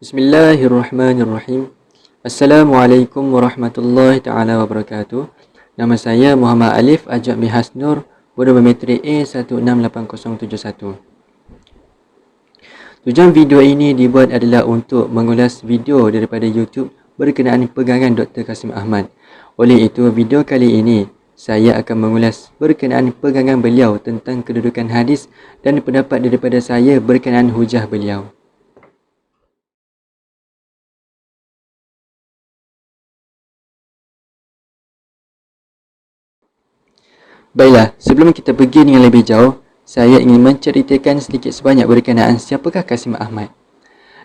Bismillahirrahmanirrahim. Assalamualaikum warahmatullahi taala wabarakatuh. Nama saya Muhammad Alif Ajak Hasnur, Bodometrik A168071. Tujuan video ini dibuat adalah untuk mengulas video daripada YouTube berkenaan pegangan Dr. Kasim Ahmad. Oleh itu, video kali ini saya akan mengulas berkenaan pegangan beliau tentang kedudukan hadis dan pendapat daripada saya berkenaan hujah beliau. Baiklah, sebelum kita pergi dengan lebih jauh, saya ingin menceritakan sedikit sebanyak berkenaan siapakah Kasim Ahmad.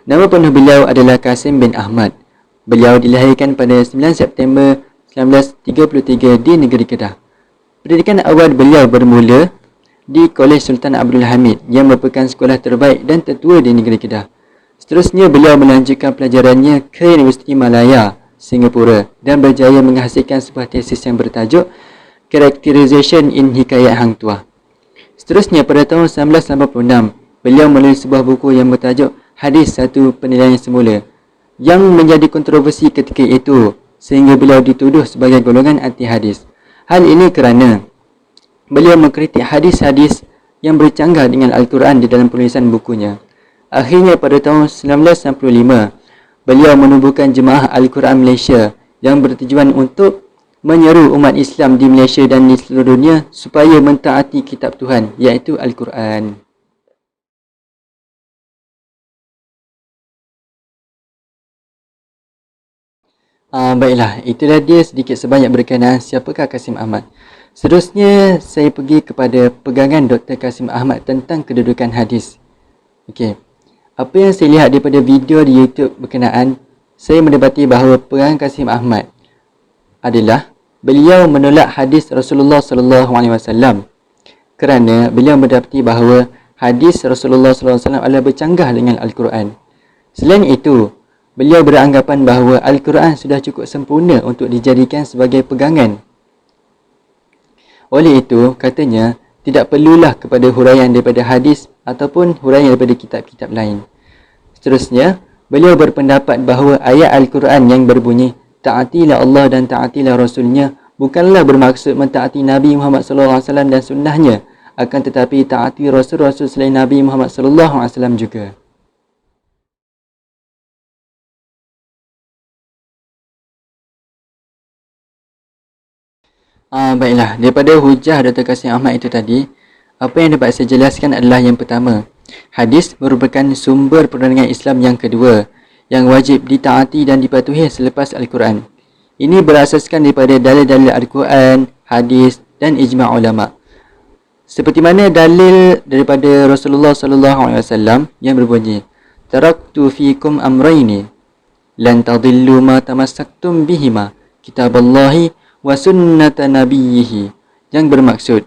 Nama penuh beliau adalah Kasim bin Ahmad. Beliau dilahirkan pada 9 September 1933 di negeri Kedah. Pendidikan awal beliau bermula di Kolej Sultan Abdul Hamid yang merupakan sekolah terbaik dan tertua di negeri Kedah. Seterusnya, beliau melanjutkan pelajarannya ke Universiti Malaya, Singapura dan berjaya menghasilkan sebuah tesis yang bertajuk Characterization in Hikayat Hang Tuah. Seterusnya, pada tahun 1986, beliau menulis sebuah buku yang bertajuk Hadis Satu Penilaian Semula yang menjadi kontroversi ketika itu sehingga beliau dituduh sebagai golongan anti-hadis. Hal ini kerana beliau mengkritik hadis-hadis yang bercanggah dengan Al-Quran di dalam penulisan bukunya. Akhirnya pada tahun 1995, beliau menubuhkan Jemaah Al-Quran Malaysia yang bertujuan untuk menyeru umat Islam di Malaysia dan di seluruh dunia supaya mentaati kitab Tuhan, iaitu Al-Quran. Baiklah, itulah dia sedikit sebanyak berkenaan siapakah Kasim Ahmad. Seterusnya, saya pergi kepada pegangan Dr. Kasim Ahmad tentang kedudukan hadis. Okey, apa yang saya lihat daripada video di YouTube berkenaan, saya mendapati bahawa pegangan Kasim Ahmad adalah beliau menolak hadis Rasulullah sallallahu alaihi wasallam kerana beliau mendapati bahawa hadis Rasulullah sallallahu alaihi wasallam adalah bercanggah dengan Al-Quran. Selain itu, beliau beranggapan bahawa Al-Quran sudah cukup sempurna untuk dijadikan sebagai pegangan. Oleh itu, katanya, tidak perlulah kepada huraian daripada hadis ataupun huraian daripada kitab-kitab lain. Seterusnya, beliau berpendapat bahawa ayat Al-Quran yang berbunyi taatilah Allah dan taatilah Rasulnya bukanlah bermaksud mentaati Nabi Muhammad SAW dan sunnahnya, akan tetapi taati Rasul-Rasul selain Nabi Muhammad SAW juga. Baiklah, daripada hujah Dr. Kasim Ahmad itu tadi, apa yang dapat saya jelaskan adalah yang pertama, hadis merupakan sumber perundingan Islam yang kedua yang wajib ditaati dan dipatuhi selepas Al-Quran. Ini berasaskan daripada dalil-dalil Al-Quran, hadis dan ijma' ulama. Seperti mana dalil daripada Rasulullah sallallahu alaihi wasallam yang berbunyi, "Taraktu fikum amrayni lan tadillu ma tamassaktum bihima, kitaballahi wa sunnata nabiyhi." Yang bermaksud,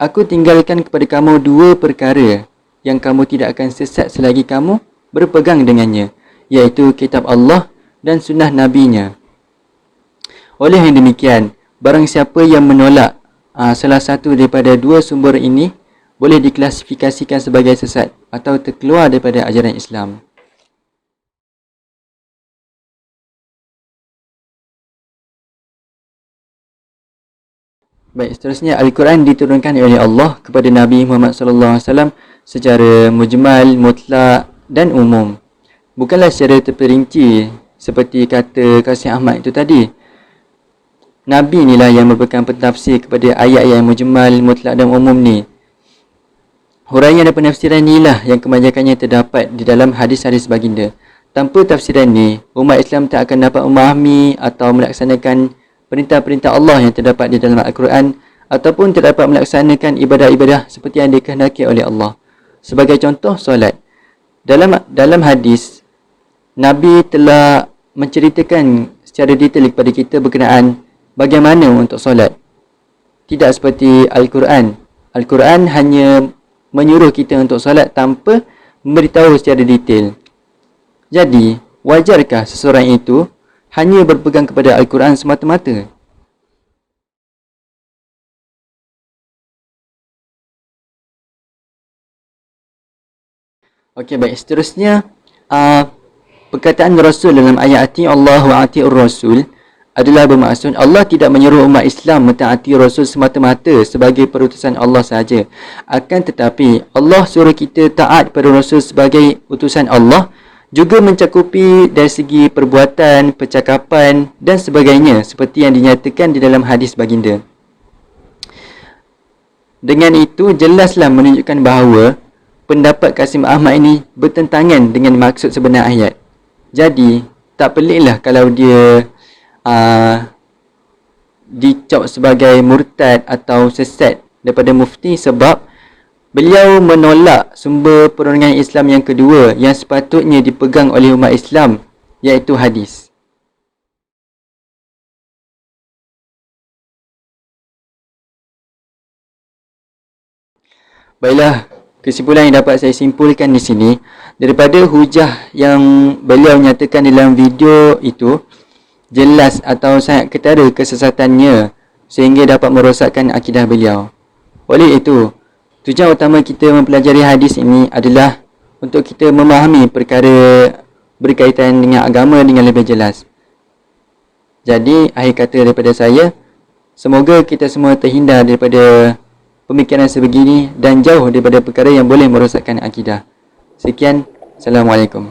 aku tinggalkan kepada kamu dua perkara yang kamu tidak akan sesat selagi kamu berpegang dengannya, iaitu kitab Allah dan sunnah nabinya. Oleh yang demikian, barang siapa yang menolak salah satu daripada dua sumber ini boleh diklasifikasikan sebagai sesat atau terkeluar daripada ajaran Islam. Baik, seterusnya Al-Quran diturunkan oleh Allah kepada Nabi Muhammad SAW secara mujmal, mutlak dan umum. Bukanlah secara terperinci seperti kata Kasim Ahmad itu tadi. Nabi inilah yang merupakan pentafsir kepada ayat-ayat yang mujmal, mutlak dan umum ni. Huraian dan penafsiran inilah yang kebanyakannya terdapat di dalam hadis-hadis baginda. Tanpa tafsiran ni, umat Islam tak akan dapat memahami atau melaksanakan perintah-perintah Allah yang terdapat di dalam Al-Quran ataupun tidak dapat melaksanakan ibadah-ibadah seperti yang dikehendaki oleh Allah. Sebagai contoh, solat. Dalam hadis, Nabi telah menceritakan secara detail kepada kita berkenaan bagaimana untuk solat. Tidak seperti Al-Quran. Al-Quran hanya menyuruh kita untuk solat tanpa memberitahu secara detail. Jadi, wajarkah seseorang itu hanya berpegang kepada Al-Quran semata-mata? Okey, baik. Seterusnya, Perkataan Rasul dalam ayat ati Allah wa ati'ur Rasul adalah bermaksud Allah tidak menyuruh umat Islam mentaati Rasul semata-mata sebagai perutusan Allah sahaja. Akan tetapi Allah suruh kita taat pada Rasul sebagai utusan Allah juga mencakupi dari segi perbuatan, percakapan dan sebagainya seperti yang dinyatakan di dalam hadis baginda. Dengan itu jelaslah menunjukkan bahawa pendapat Kasim Ahmad ini bertentangan dengan maksud sebenar ayat. Jadi tak peliklah kalau dia dicap sebagai murtad atau sesat daripada mufti sebab beliau menolak sumber perundingan Islam yang kedua yang sepatutnya dipegang oleh umat Islam, iaitu hadis. Baiklah, kesimpulan yang dapat saya simpulkan di sini, daripada hujah yang beliau nyatakan dalam video itu, jelas atau sangat ketara kesesatannya sehingga dapat merosakkan akidah beliau. Oleh itu, tujuan utama kita mempelajari hadis ini adalah untuk kita memahami perkara berkaitan dengan agama dengan lebih jelas. Jadi, akhir kata daripada saya, semoga kita semua terhindar daripada pemikiran sebegini dan jauh daripada perkara yang boleh merosakkan akidah. Sekian, Assalamualaikum.